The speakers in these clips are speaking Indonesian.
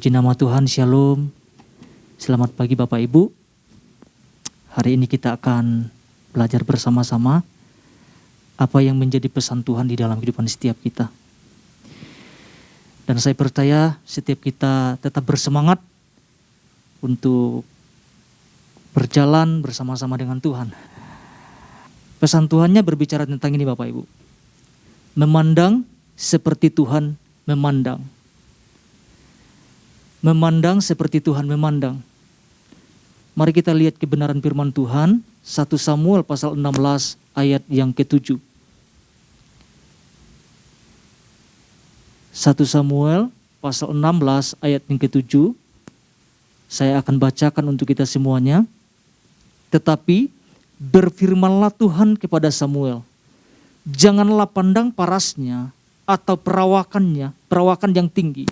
Puji nama Tuhan, Shalom. Selamat pagi Bapak Ibu. Hari ini kita akan belajar bersama-sama apa yang menjadi pesan Tuhan di dalam kehidupan setiap kita. Dan saya percaya setiap kita tetap bersemangat untuk berjalan bersama-sama dengan Tuhan. Pesan Tuhannya berbicara tentang ini Bapak Ibu. Memandang seperti Tuhan memandang. Memandang seperti Tuhan memandang. Mari kita lihat kebenaran firman Tuhan, 1 Samuel pasal 16 ayat yang ke-7. 1 Samuel pasal 16 ayat yang ke-7. Saya akan bacakan untuk kita semuanya. Tetapi berfirmanlah Tuhan kepada Samuel, janganlah pandang parasnya atau perawakan yang tinggi,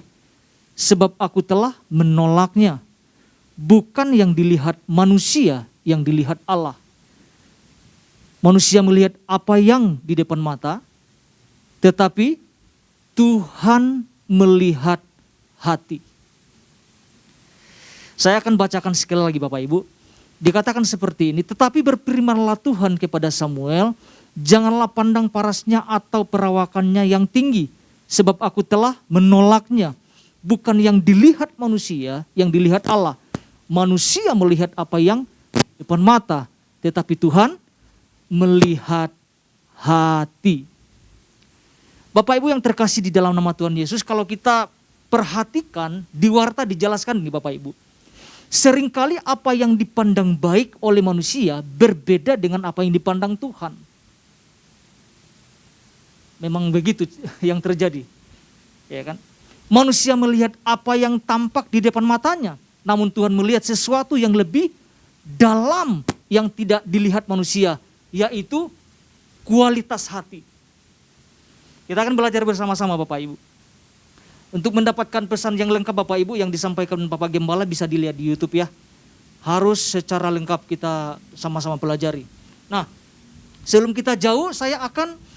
sebab aku telah menolaknya. Bukan yang dilihat manusia, yang dilihat Allah. Manusia melihat apa yang di depan mata, tetapi Tuhan melihat hati. Saya akan bacakan sekali lagi Bapak Ibu. Dikatakan seperti ini, tetapi berfirmanlah Tuhan kepada Samuel, janganlah pandang parasnya atau perawakannya yang tinggi, sebab aku telah menolaknya. Bukan yang dilihat manusia, yang dilihat Allah. Manusia melihat apa yang di depan mata, tetapi Tuhan melihat hati. Bapak Ibu yang terkasih di dalam nama Tuhan Yesus, kalau kita perhatikan di warta dijelaskan ini Bapak Ibu. Seringkali apa yang dipandang baik oleh manusia berbeda dengan apa yang dipandang Tuhan. Memang begitu yang terjadi. Ya kan? Manusia melihat apa yang tampak di depan matanya, namun Tuhan melihat sesuatu yang lebih dalam yang tidak dilihat manusia, yaitu kualitas hati. Kita akan belajar bersama-sama Bapak Ibu. Untuk mendapatkan pesan yang lengkap Bapak Ibu yang disampaikan Bapak Gembala bisa dilihat di YouTube ya. Harus secara lengkap kita sama-sama pelajari. Nah, sebelum kita jauh saya akan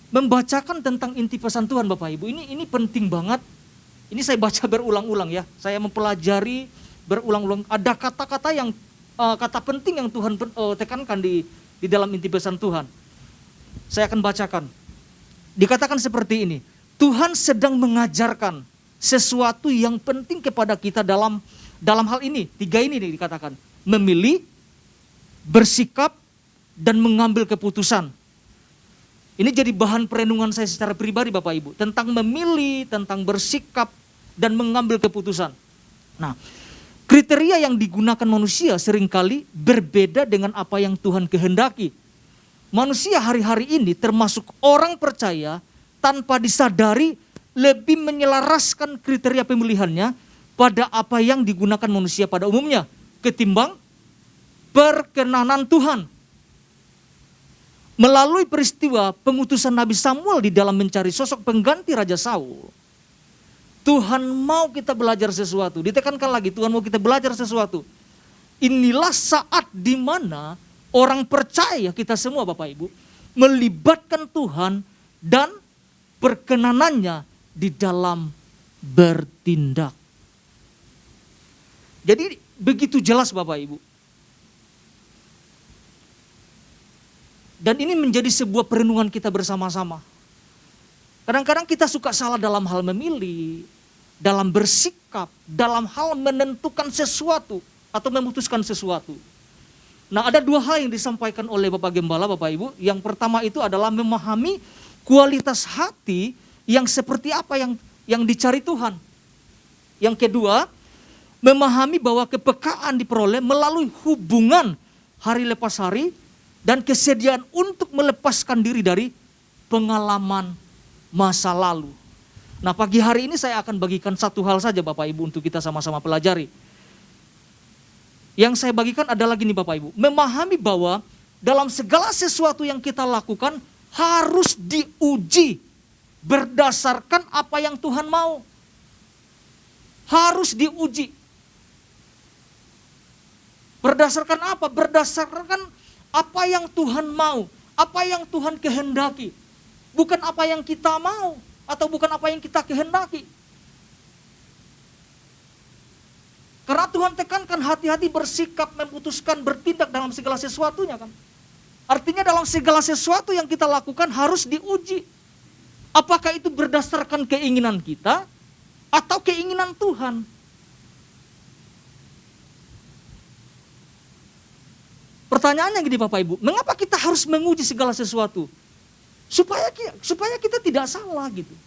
membacakan tentang inti pesan Tuhan Bapak Ibu. Ini penting banget. Ini saya baca berulang-ulang ya. Saya mempelajari berulang-ulang. Ada kata-kata yang kata penting yang Tuhan tekankan di dalam inti pesan Tuhan. Saya akan bacakan. Dikatakan seperti ini. Tuhan sedang mengajarkan sesuatu yang penting kepada kita dalam hal ini. 3 ini dikatakan. Memilih, bersikap, dan mengambil keputusan. Ini jadi bahan perenungan saya secara pribadi Bapak Ibu. Tentang memilih, tentang bersikap, dan mengambil keputusan. Nah, kriteria yang digunakan manusia seringkali berbeda dengan apa yang Tuhan kehendaki. Manusia hari-hari ini termasuk orang percaya tanpa disadari lebih menyelaraskan kriteria pemilihannya pada apa yang digunakan manusia pada umumnya. Ketimbang perkenanan Tuhan. Melalui peristiwa pengutusan Nabi Samuel di dalam mencari sosok pengganti Raja Saul, Tuhan mau kita belajar sesuatu. Ditekankan lagi, Tuhan mau kita belajar sesuatu. Inilah saat di mana orang percaya kita semua Bapak Ibu melibatkan Tuhan dan perkenanannya di dalam bertindak. Jadi begitu jelas Bapak Ibu. Dan ini menjadi sebuah perenungan kita bersama-sama. Kadang-kadang kita suka salah dalam hal memilih, dalam bersikap, dalam hal menentukan sesuatu atau memutuskan sesuatu. Nah, ada 2 hal yang disampaikan oleh Bapak Gembala, Bapak Ibu. Yang pertama itu adalah memahami kualitas hati yang seperti apa yang dicari Tuhan. Yang kedua, memahami bahwa kepekaan diperoleh melalui hubungan hari lepas hari, dan kesediaan untuk melepaskan diri dari pengalaman masa lalu. Nah, pagi hari ini saya akan bagikan satu hal saja Bapak Ibu untuk kita sama-sama pelajari. Yang saya bagikan adalah gini Bapak Ibu. Memahami bahwa dalam segala sesuatu yang kita lakukan harus diuji berdasarkan apa yang Tuhan mau. Harus diuji. Berdasarkan apa? Berdasarkan apa yang Tuhan mau, apa yang Tuhan kehendaki. Bukan apa yang kita mau, atau bukan apa yang kita kehendaki. Karena Tuhan tekankan hati-hati bersikap, memutuskan, bertindak dalam segala sesuatunya kan. Artinya dalam segala sesuatu yang kita lakukan harus diuji. Apakah itu berdasarkan keinginan kita atau keinginan Tuhan? Pertanyaannya gini Bapak Ibu, mengapa kita harus menguji segala sesuatu? Supaya kita tidak salah gitu.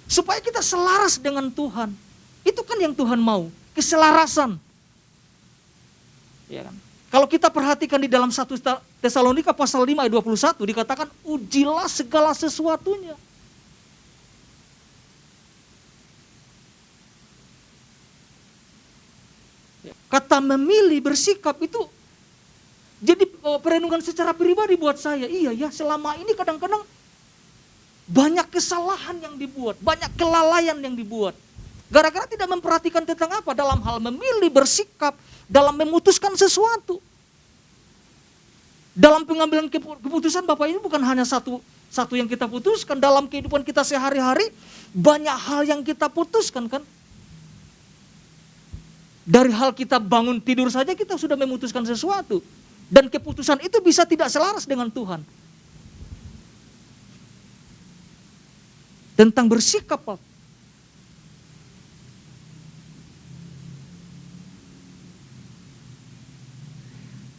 Supaya kita selaras dengan Tuhan. Itu kan yang Tuhan mau, keselarasan. Ya kan? Kalau kita perhatikan di dalam 1 Tesalonika pasal 5 ayat 21 dikatakan ujilah segala sesuatunya. Kata memilih bersikap itu jadi perenungan secara pribadi buat saya. Iya ya, selama ini kadang-kadang banyak kesalahan yang dibuat, banyak kelalaian yang dibuat. Gara-gara tidak memperhatikan tentang apa dalam hal memilih bersikap, dalam memutuskan sesuatu. Dalam pengambilan keputusan Bapak ini bukan hanya satu yang kita putuskan. Dalam kehidupan kita sehari-hari banyak hal yang kita putuskan kan. Dari hal kita bangun tidur saja kita sudah memutuskan sesuatu. Dan keputusan itu bisa tidak selaras dengan Tuhan. Tentang bersikap Pak.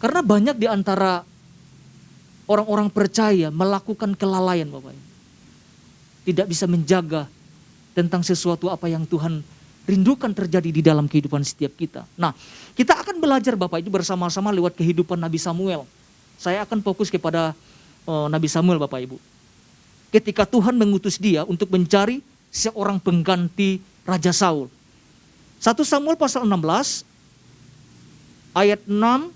Karena banyak di antara orang-orang percaya melakukan kelalaian Bapak. Tidak bisa menjaga tentang sesuatu apa yang Tuhan rindukan terjadi di dalam kehidupan setiap kita. Nah, kita akan belajar Bapak Ibu bersama-sama lewat kehidupan Nabi Samuel. Saya akan fokus kepada Nabi Samuel Bapak Ibu. Ketika Tuhan mengutus dia untuk mencari seorang pengganti Raja Saul. 1 Samuel pasal 16 ayat 6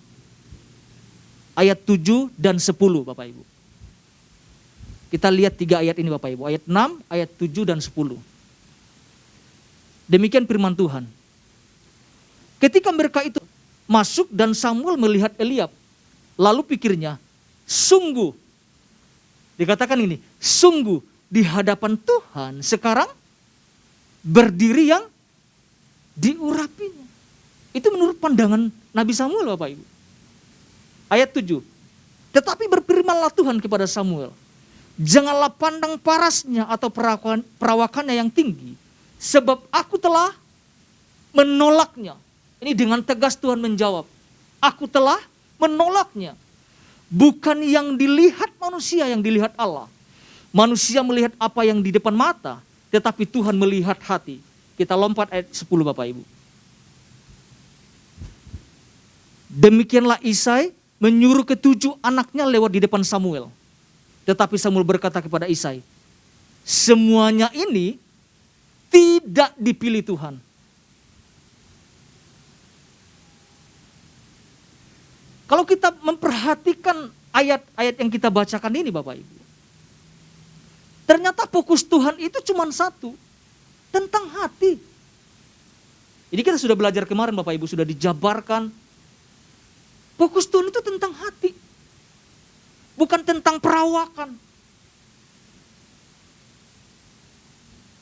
ayat 7 dan 10 Bapak Ibu. Kita lihat 3 ayat ini Bapak Ibu. Ayat 6, ayat 7 dan 10. Demikian firman Tuhan. Ketika mereka itu masuk dan Samuel melihat Eliab. Lalu pikirnya, sungguh. Dikatakan ini, sungguh di hadapan Tuhan sekarang berdiri yang diurapinya. Itu menurut pandangan Nabi Samuel Bapak Ibu. Ayat 7. Tetapi berfirmanlah Tuhan kepada Samuel. Janganlah pandang parasnya atau perawakannya yang tinggi. Sebab aku telah menolaknya. Ini dengan tegas Tuhan menjawab. Aku telah menolaknya. Bukan yang dilihat manusia, yang dilihat Allah. Manusia melihat apa yang di depan mata. Tetapi Tuhan melihat hati. Kita lompat ayat 10 Bapak Ibu. Demikianlah Isai menyuruh ketujuh anaknya lewat di depan Samuel. Tetapi Samuel berkata kepada Isai, semuanya ini tidak dipilih Tuhan. Kalau kita memperhatikan ayat-ayat yang kita bacakan ini Bapak Ibu. Ternyata fokus Tuhan itu cuma satu. Tentang hati. Jadi kita sudah belajar kemarin Bapak Ibu, sudah dijabarkan. Fokus Tuhan itu tentang hati. Bukan tentang perawakan.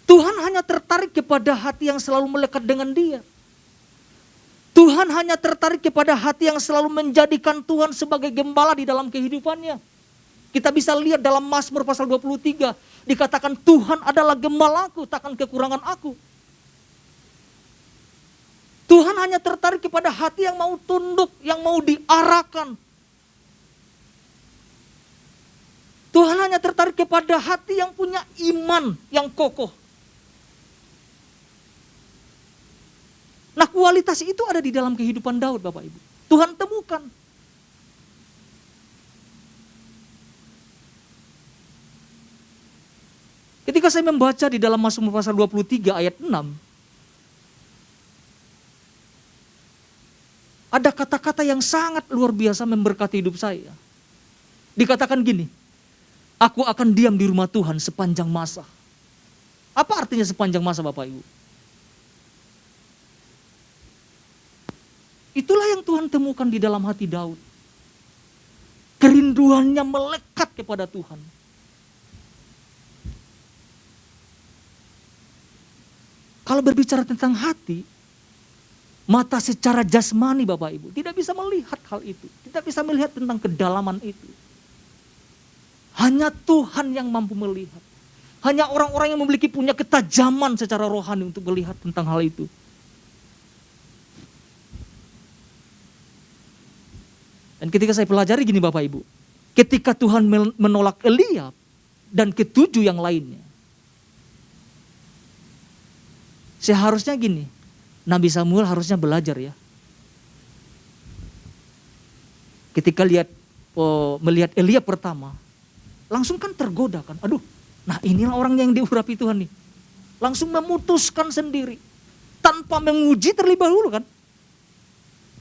Tuhan hanya tertarik kepada hati yang selalu melekat dengan Dia. Tuhan hanya tertarik kepada hati yang selalu menjadikan Tuhan sebagai gembala di dalam kehidupannya. Kita bisa lihat dalam Mazmur pasal 23. Dikatakan Tuhan adalah gembalaku, takkan kekurangan aku. Tuhan hanya tertarik kepada hati yang mau tunduk, yang mau diarahkan. Tuhan hanya tertarik kepada hati yang punya iman yang kokoh. Nah, kualitas itu ada di dalam kehidupan Daud Bapak Ibu. Tuhan temukan. Ketika saya membaca di dalam Mazmur pasal 23 ayat 6, ada kata-kata yang sangat luar biasa memberkati hidup saya. Dikatakan gini, aku akan diam di rumah Tuhan sepanjang masa. Apa artinya sepanjang masa Bapak Ibu? Itulah yang Tuhan temukan di dalam hati Daud. Kerinduannya melekat kepada Tuhan. Kalau berbicara tentang hati, Mata secara jasmani Bapak Ibu tidak bisa melihat hal itu. Tidak bisa melihat tentang kedalaman itu. Hanya Tuhan yang mampu melihat. Hanya orang-orang yang memiliki punya ketajaman secara rohani untuk melihat tentang hal itu. Dan ketika saya pelajari gini Bapak Ibu. Ketika Tuhan menolak Eliab dan ketujuh yang lainnya. Seharusnya gini, Nabi Samuel harusnya belajar ya. Ketika melihat Eliab pertama, langsung kan tergoda kan. Aduh, nah inilah orang yang diurapi Tuhan nih. Langsung memutuskan sendiri. Tanpa menguji terlebih dahulu kan.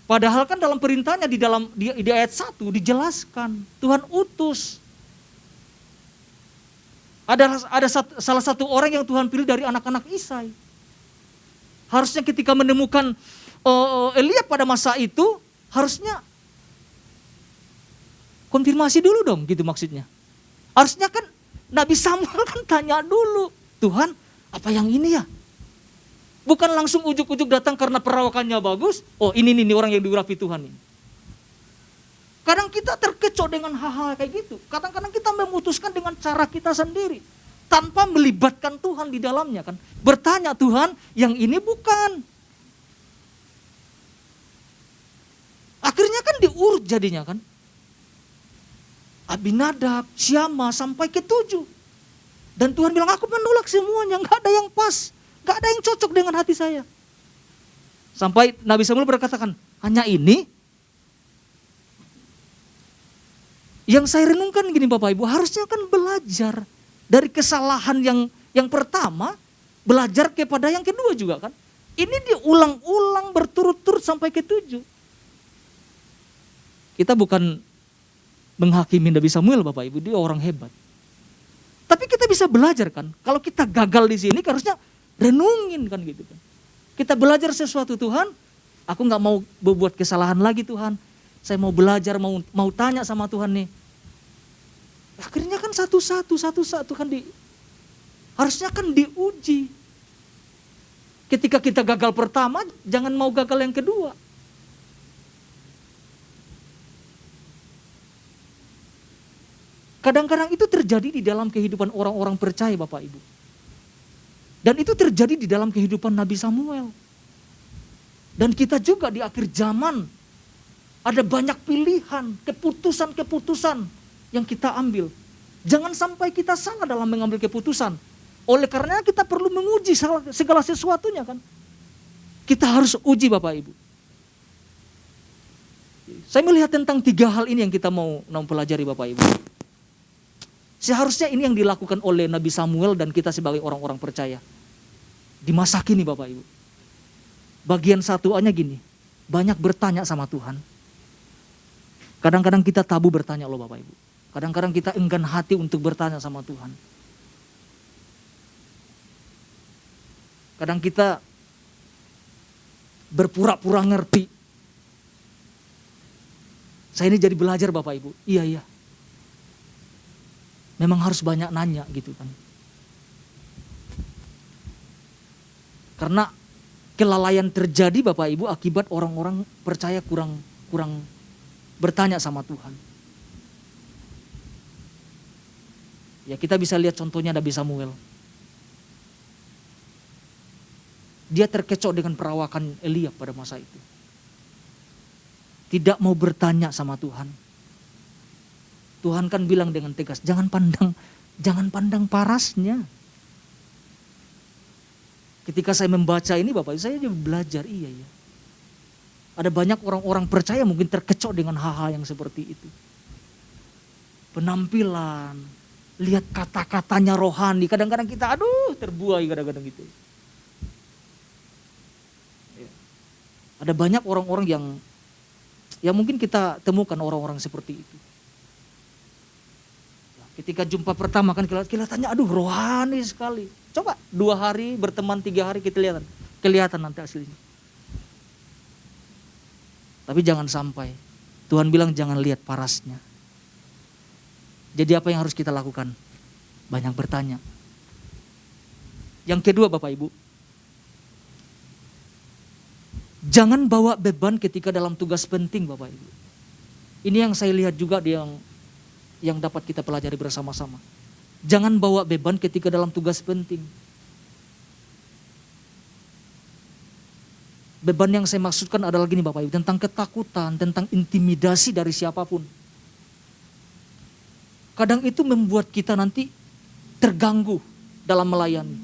Padahal kan dalam perintahnya di ayat 1 dijelaskan. Tuhan utus. Ada salah satu orang yang Tuhan pilih dari anak-anak Isai. Harusnya ketika menemukan Eliab pada masa itu, harusnya konfirmasi dulu dong gitu maksudnya. Harusnya kan Nabi Samuel kan tanya dulu, Tuhan apa yang ini ya? Bukan langsung ujuk-ujuk datang karena perawakannya bagus, oh ini orang yang diurapi Tuhan ini. Kadang kita terkecoh dengan hal-hal kayak gitu. Kadang-kadang kita memutuskan dengan cara kita sendiri. Tanpa melibatkan Tuhan di dalamnya kan. Bertanya Tuhan, yang ini bukan. Akhirnya kan diurut jadinya kan. Abinadab, Syama sampai ke 7. Dan Tuhan bilang aku menolak semuanya, gak ada yang pas. Gak ada yang cocok dengan hati saya. Sampai Nabi Samuel berkatakan, hanya ini. Yang saya renungkan gini Bapak Ibu, harusnya kan belajar dari kesalahan yang pertama, belajar kepada yang kedua juga kan. Ini diulang-ulang berturut-turut sampai ke 7. Kita bukan menghakimi Nabi Samuel Bapak Ibu, dia orang hebat. Tapi kita bisa belajar kan, kalau kita gagal di sini harusnya renungin kan gitu kan. Kita belajar sesuatu Tuhan, aku gak mau berbuat kesalahan lagi Tuhan. Saya mau belajar, mau tanya sama Tuhan nih. Akhirnya kan satu-satu kan harusnya kan diuji. Ketika kita gagal pertama, jangan mau gagal yang kedua. Kadang-kadang itu terjadi di dalam kehidupan orang-orang percaya Bapak Ibu. Dan itu terjadi di dalam kehidupan Nabi Samuel. Dan kita juga di akhir zaman ada banyak pilihan, keputusan-keputusan yang kita ambil. Jangan sampai kita salah dalam mengambil keputusan. Oleh karena kita perlu menguji segala sesuatunya kan. Kita harus uji Bapak Ibu. Saya melihat tentang 3 hal ini yang kita mau pelajari Bapak Ibu. Seharusnya ini yang dilakukan oleh Nabi Samuel dan kita sebagai orang-orang percaya. Di masa kini Bapak Ibu. Bagian 1A-nya gini, banyak bertanya sama Tuhan. Kadang-kadang kita tabu bertanya loh Bapak Ibu. Kadang-kadang kita enggan hati untuk bertanya sama Tuhan. Kadang kita berpura-pura ngerti. Saya ini jadi belajar Bapak Ibu, iya. Memang harus banyak nanya gitu kan. Karena kelalaian terjadi Bapak Ibu akibat orang-orang percaya kurang bertanya sama Tuhan. Ya kita bisa lihat contohnya Nabi Samuel. Dia terkecoh dengan perawakan Eliab pada masa itu. Tidak mau bertanya sama Tuhan. Tuhan kan bilang dengan tegas, jangan pandang parasnya. Ketika saya membaca ini Bapak, saya juga belajar, iya. Ada banyak orang-orang percaya mungkin terkecoh dengan hal-hal yang seperti itu. Penampilan, lihat kata-katanya rohani, kadang-kadang kita terbuai kadang-kadang gitu. Ada banyak orang-orang yang mungkin kita temukan orang-orang seperti itu. Ketika jumpa pertama kan kelihatannya rohani sekali. Coba 2 hari berteman 3 hari kita kelihatan nanti aslinya. Tapi jangan sampai. Tuhan bilang jangan lihat parasnya. Jadi apa yang harus kita lakukan? Banyak bertanya. Yang kedua Bapak Ibu. Jangan bawa beban ketika dalam tugas penting Bapak Ibu. Ini yang saya lihat juga yang dapat kita pelajari bersama-sama. Jangan bawa beban ketika dalam tugas penting. Beban yang saya maksudkan adalah gini Bapak Ibu, tentang ketakutan, tentang intimidasi dari siapapun. Kadang itu membuat kita nanti terganggu dalam melayani.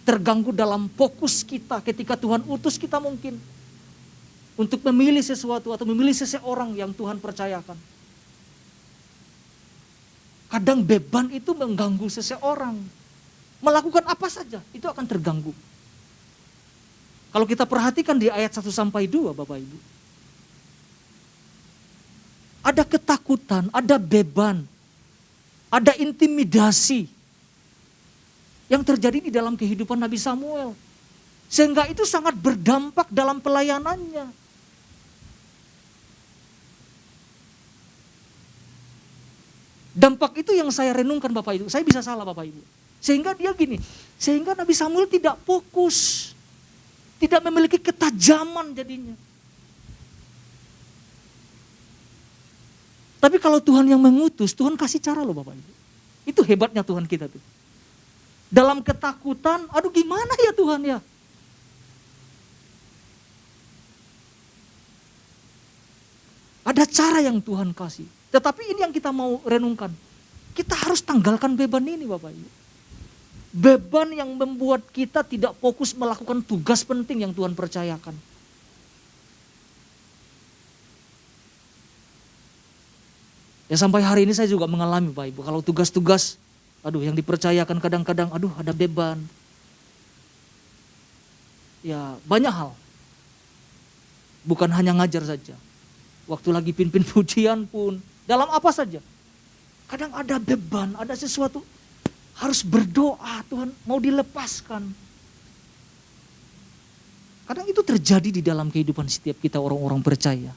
Terganggu dalam fokus kita ketika Tuhan utus kita mungkin. Untuk memilih sesuatu atau memilih seseorang yang Tuhan percayakan. Kadang beban itu mengganggu seseorang. Melakukan apa saja, itu akan terganggu. Kalau kita perhatikan di ayat 1 sampai 2 Bapak Ibu. Ada ketakutan, ada beban, ada intimidasi yang terjadi di dalam kehidupan Nabi Samuel. Sehingga itu sangat berdampak dalam pelayanannya. Dampak itu yang saya renungkan Bapak Ibu. Saya bisa salah Bapak Ibu. Sehingga dia gini, sehingga Nabi Samuel tidak fokus. Tidak memiliki ketajaman jadinya. Tapi kalau Tuhan yang mengutus, Tuhan kasih cara loh Bapak Ibu. Itu hebatnya Tuhan kita tuh. Dalam ketakutan, aduh gimana ya Tuhan ya. Ada cara yang Tuhan kasih. Tetapi ini yang kita mau renungkan. Kita harus tanggalkan beban ini Bapak Ibu. Beban yang membuat kita tidak fokus melakukan tugas penting yang Tuhan percayakan. Ya sampai hari ini saya juga mengalami Bapak Ibu. Kalau tugas-tugas, yang dipercayakan kadang-kadang, ada beban. Ya banyak hal. Bukan hanya ngajar saja. Waktu lagi pimpin pujian pun, dalam apa saja. Kadang ada beban, ada sesuatu. Harus berdoa, Tuhan mau dilepaskan. Kadang itu terjadi di dalam kehidupan setiap kita orang-orang percaya.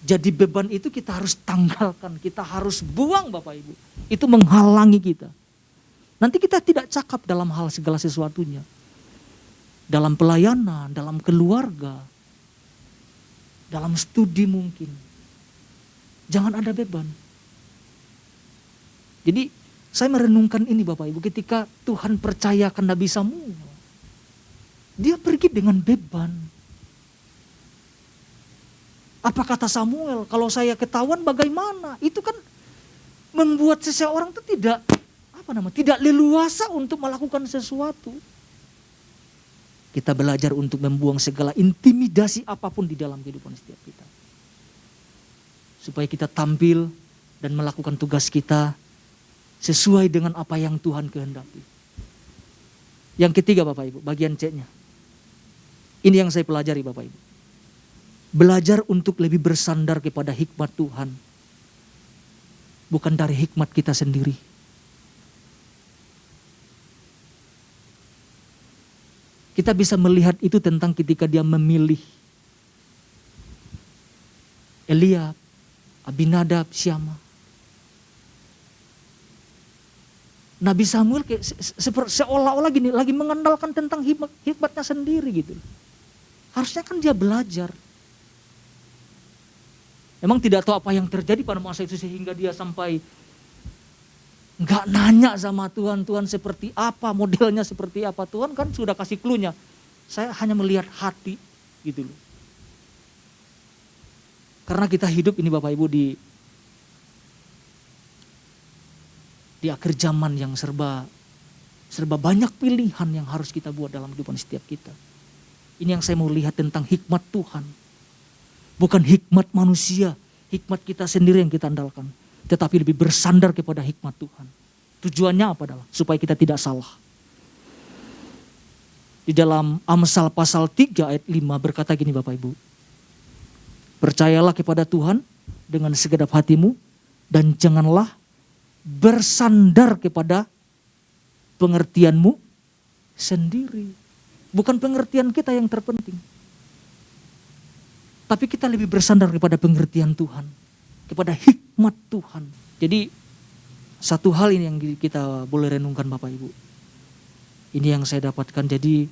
Jadi beban itu kita harus tanggalkan, kita harus buang Bapak Ibu. Itu menghalangi kita. Nanti kita tidak cakap dalam hal segala sesuatunya. Dalam pelayanan, dalam keluarga, dalam studi mungkin. Jangan ada beban. Jadi saya merenungkan ini Bapak Ibu, ketika Tuhan percayakan Nabi Samuel, dia pergi dengan beban. Apa kata Samuel, kalau saya ketahuan bagaimana? Itu kan membuat seseorang itu tidak leluasa untuk melakukan sesuatu. Kita belajar untuk membuang segala intimidasi apapun di dalam kehidupan setiap kita. Supaya kita tampil dan melakukan tugas kita sesuai dengan apa yang Tuhan kehendaki. Yang ketiga Bapak Ibu, bagian C-nya. Ini yang saya pelajari Bapak Ibu. Belajar untuk lebih bersandar kepada hikmat Tuhan. Bukan dari hikmat kita sendiri. Kita bisa melihat itu tentang ketika dia memilih Eliab, Abinadab, Syama. Nabi Samuel seolah-olah gini, lagi mengandalkan tentang hikmatnya sendiri gitu. Harusnya kan dia belajar. Memang tidak tahu apa yang terjadi pada masa itu sehingga dia sampai nggak nanya sama Tuhan, Tuhan seperti apa, modelnya seperti apa. Tuhan kan sudah kasih clue-nya. Saya hanya melihat hati gitu loh. Karena kita hidup ini Bapak Ibu di akhir zaman yang serba banyak pilihan yang harus kita buat dalam kehidupan setiap kita. Ini yang saya mau lihat tentang hikmat Tuhan. Bukan hikmat manusia, hikmat kita sendiri yang kita andalkan. Tetapi lebih bersandar kepada hikmat Tuhan. Tujuannya apa adalah? Supaya kita tidak salah. Di dalam Amsal pasal 3 ayat 5 berkata gini Bapak Ibu. Percayalah kepada Tuhan dengan segenap hatimu dan janganlah bersandar kepada pengertianmu sendiri. Bukan pengertian kita yang terpenting. Tapi kita lebih bersandar kepada pengertian Tuhan. Kepada hikmat Tuhan. Jadi satu hal ini yang kita boleh renungkan Bapak Ibu. Ini yang saya dapatkan. Jadi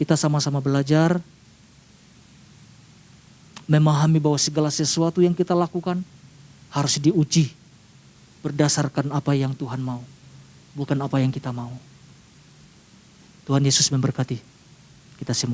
kita sama-sama belajar memahami bahwa segala sesuatu yang kita lakukan harus diuji berdasarkan apa yang Tuhan mau, bukan apa yang kita mau. Tuhan Yesus memberkati kita semua.